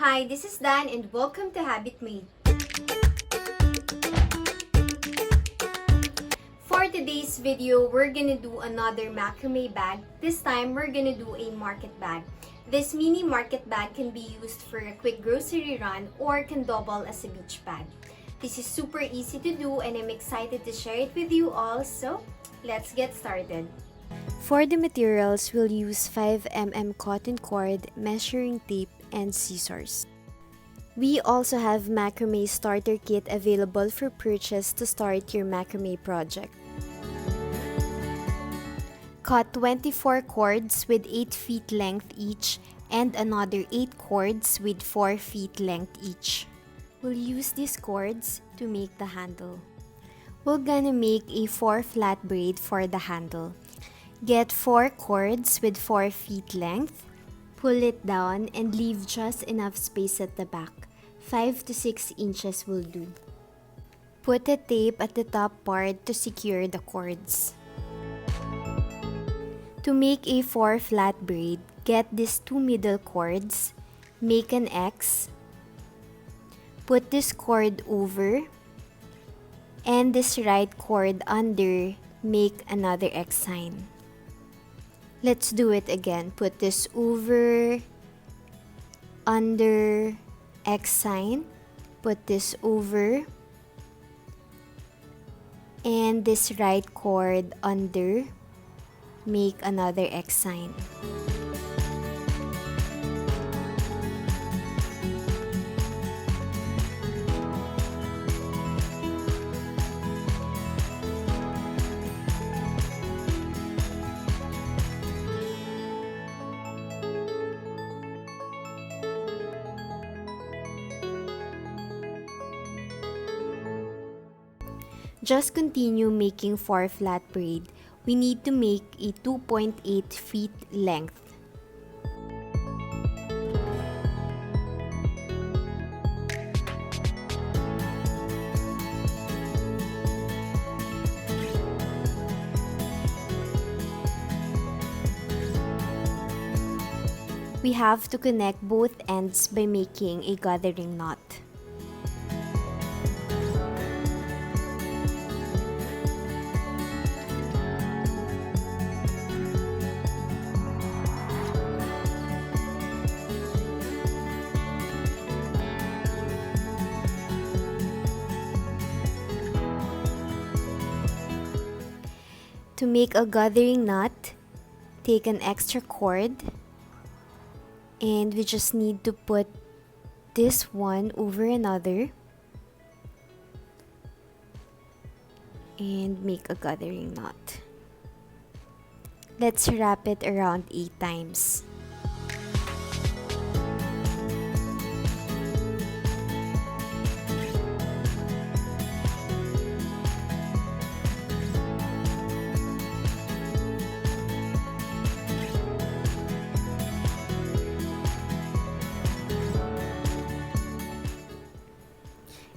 Hi, this is Dan and welcome to Habit Made. For today's video, we're gonna do another macrame bag. This time, we're gonna do a market bag. This mini market bag can be used for a quick grocery run or can double as a beach bag. This is super easy to do and I'm excited to share it with you all, so let's get started. For the materials, we'll use 5mm cotton cord, measuring tape, and scissors. We also have Macrame Starter Kit available for purchase to start your macrame project. Cut 24 cords with 8 feet length each and another 8 cords with 4 feet length each. We'll use these cords to make the handle. We're gonna make a 4 flat braid for the handle. Get 4 cords with 4 feet length, pull it down and leave just enough space at the back. 5 to 6 inches will do. Put a tape at the top part to secure the cords. To make a 4 flat braid, get these 2 middle cords, make an X, put this cord over, and this right cord under, make another X sign. Let's do it again. Put this over, under, X sign. Put this over, and this right cord under, make another X sign. Just continue making 4 flat braid. We need to make a 2.8 feet length. We have to connect both ends by making a gathering knot. To make a gathering knot, take an extra cord and we just need to put this one over another and make a gathering knot. Let's wrap it around 8 times.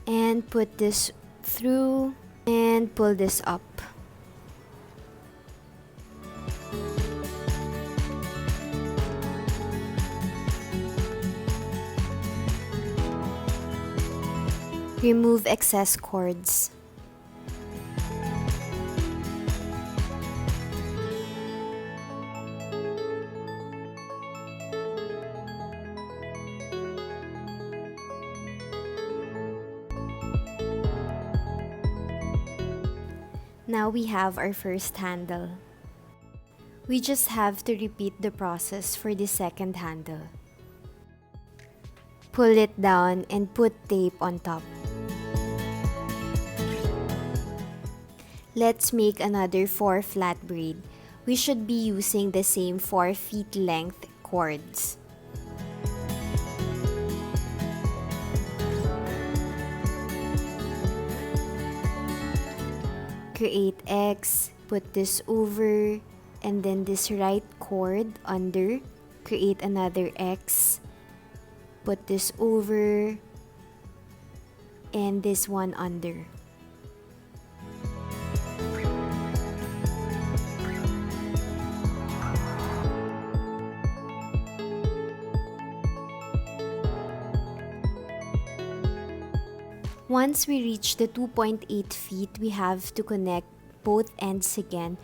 And put this through and pull this up. Remove excess cords. Now we have our first handle. We just have to repeat the process for the second handle. Pull it down and put tape on top. Let's make another 4 flat braid. We should be using the same 4 feet length cords. Create X, put this over, and then this right cord under, create another X, put this over, and this one under. Once we reach the 2.8 feet, we have to connect both ends again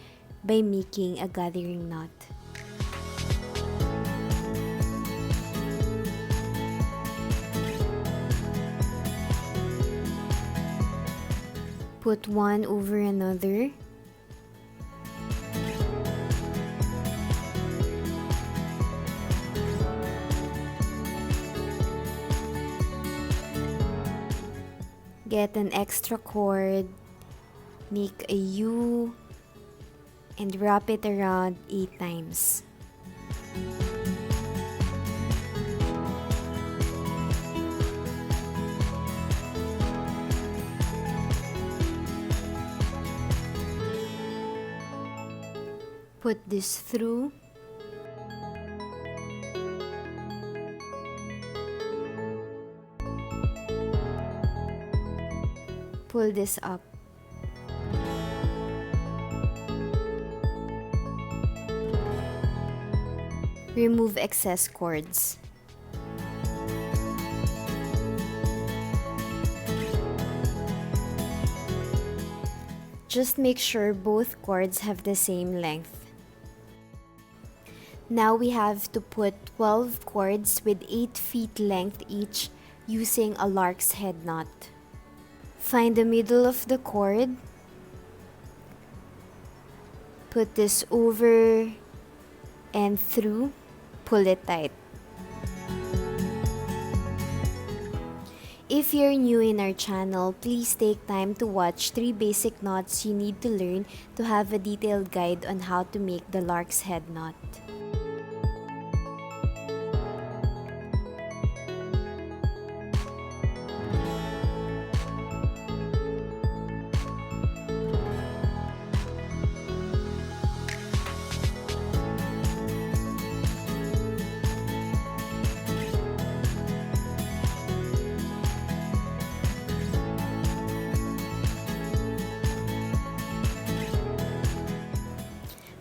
by making a gathering knot. Put one over another. Get an extra cord, make a U, and wrap it around 8 times. Put this through. Pull this up. Remove excess cords. Just make sure both cords have the same length. Now we have to put 12 cords with 8 feet length each using a lark's head knot. Find the middle of the cord. Put this over and through. Pull it tight. If you're new in our channel, please take time to watch 3 basic knots you need to learn to have a detailed guide on how to make the lark's head knot.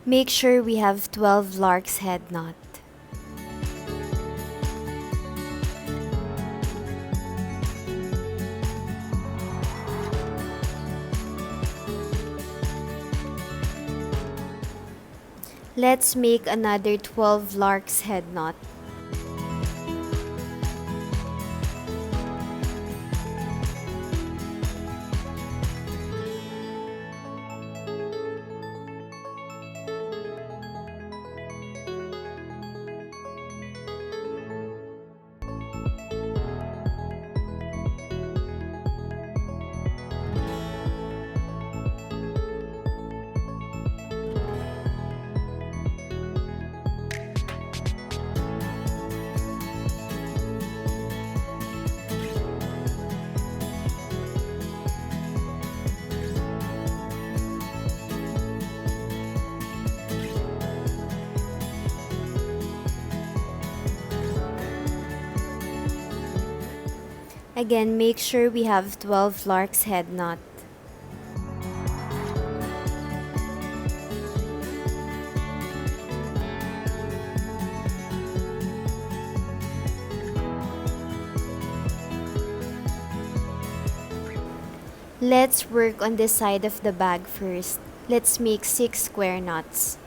Make sure we have 12 lark's head knot. Let's make another 12 lark's head knot. Again, make sure we have 12 lark's head knot. Let's work on this side of the bag first. Let's make 6 square knots.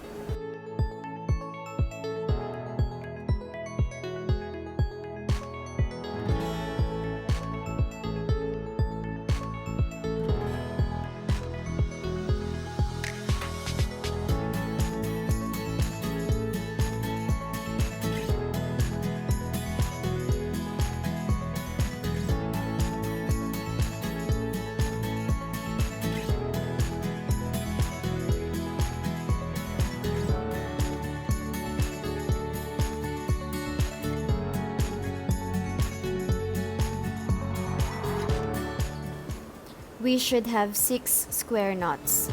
We should have 6 square knots.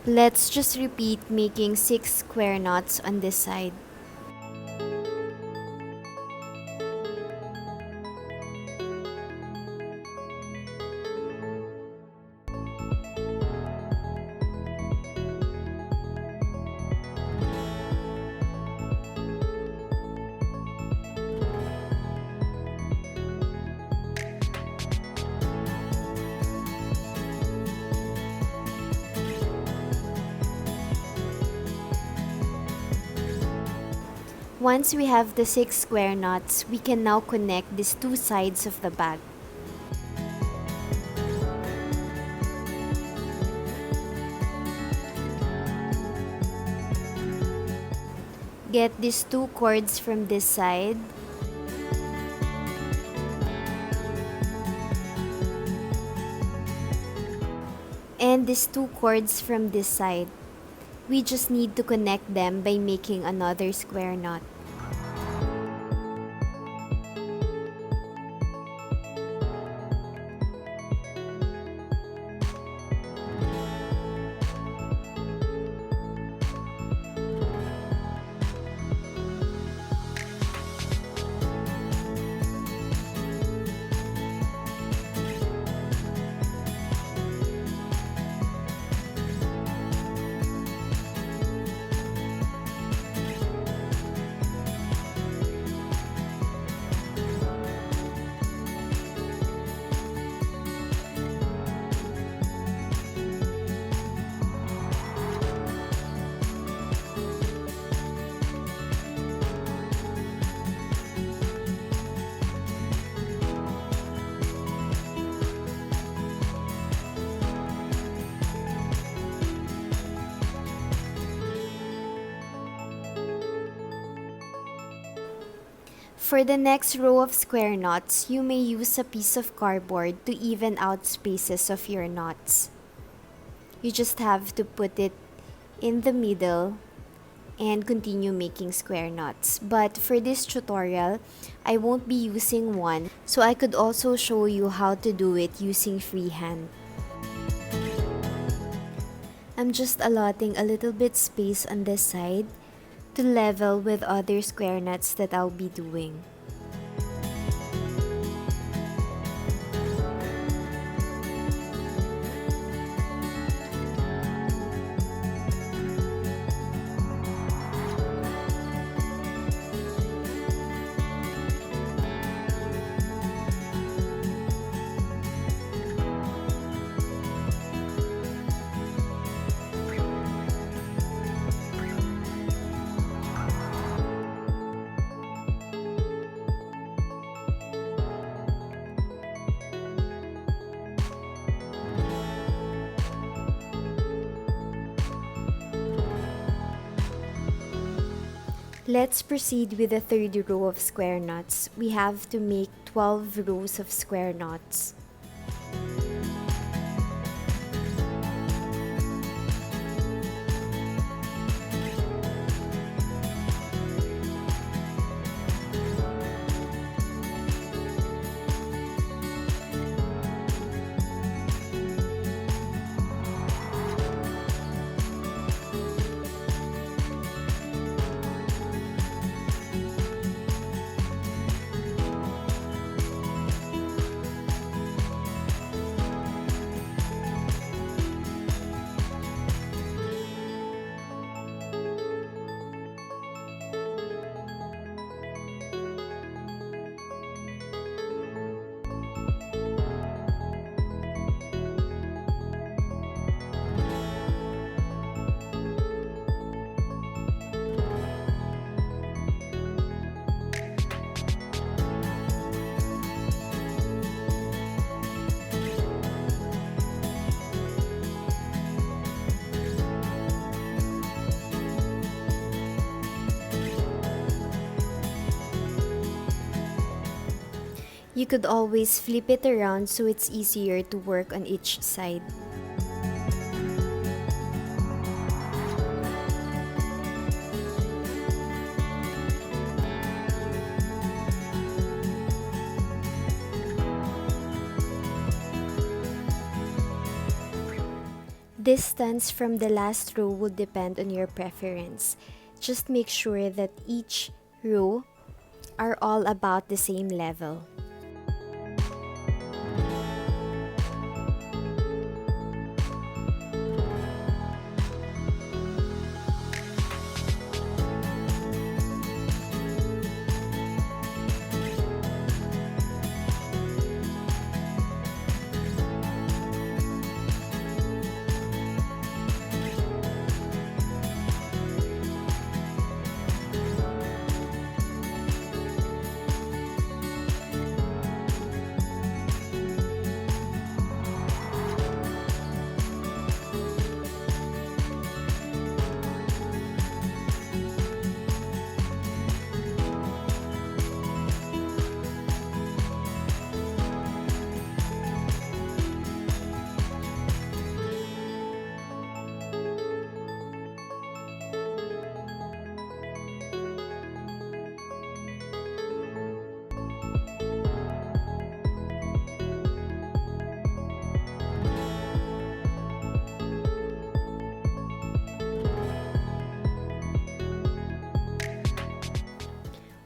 Let's just repeat making 6 square knots on this side. Once we have the 6 square knots, we can now connect these two sides of the bag. Get these 2 cords from this side. And these 2 cords from this side. We just need to connect them by making another square knot. For the next row of square knots, you may use a piece of cardboard to even out spaces of your knots. You just have to put it in the middle and continue making square knots. But for this tutorial, I won't be using one, so I could also show you how to do it using freehand. I'm just allotting a little bit space on this side to level with other square knots that I'll be doing. Let's proceed with the third row of square knots. We have to make 12 rows of square knots. You could always flip it around so it's easier to work on each side. Distance from the last row will depend on your preference. Just make sure that each row are all about the same level.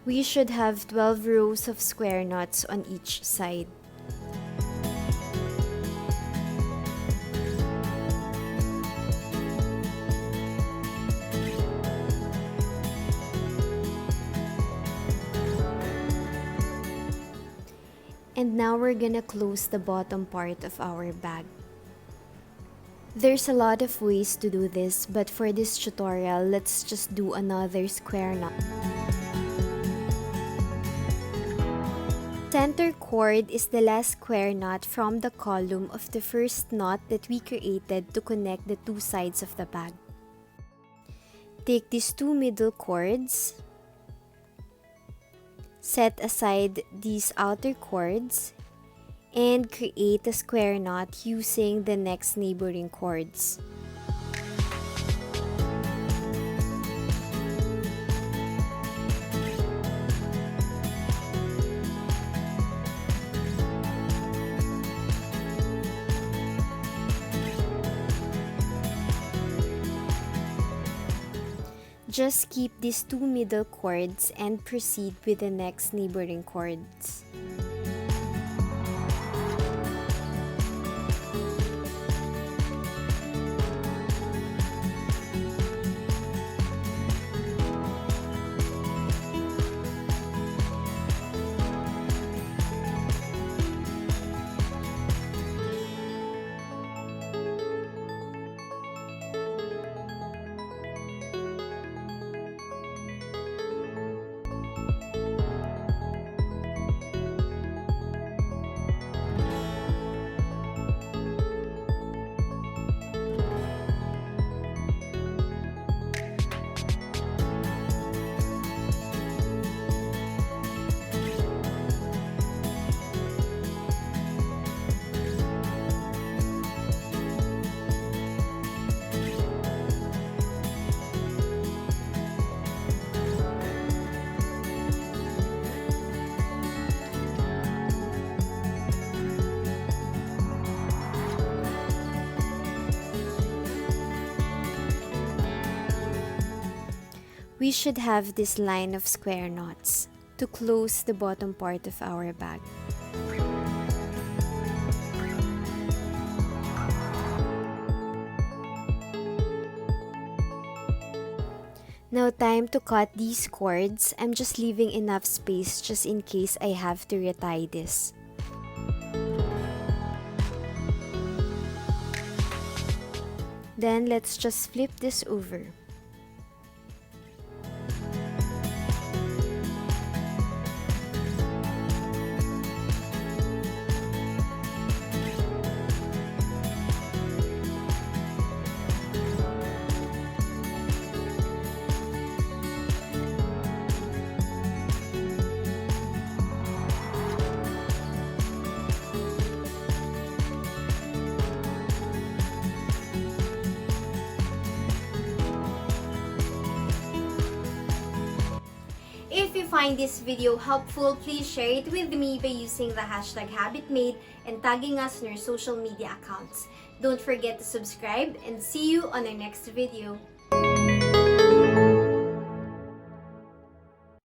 We should have 12 rows of square knots on each side. And now we're gonna close the bottom part of our bag. There's a lot of ways to do this, but for this tutorial, let's just do another square knot. Center cord is the last square knot from the column of the first knot that we created to connect the two sides of the bag. Take these two middle cords, set aside these outer cords, and create a square knot using the next neighboring cords. Just keep these two middle cords and proceed with the next neighboring cords. We should have this line of square knots to close the bottom part of our bag. Now time to cut these cords. I'm just leaving enough space just in case I have to retie this. Then let's just flip this over. If you find this video helpful, please share it with me by using the hashtag HabitMade and tagging us on your social media accounts. Don't forget to subscribe and see you on our next video.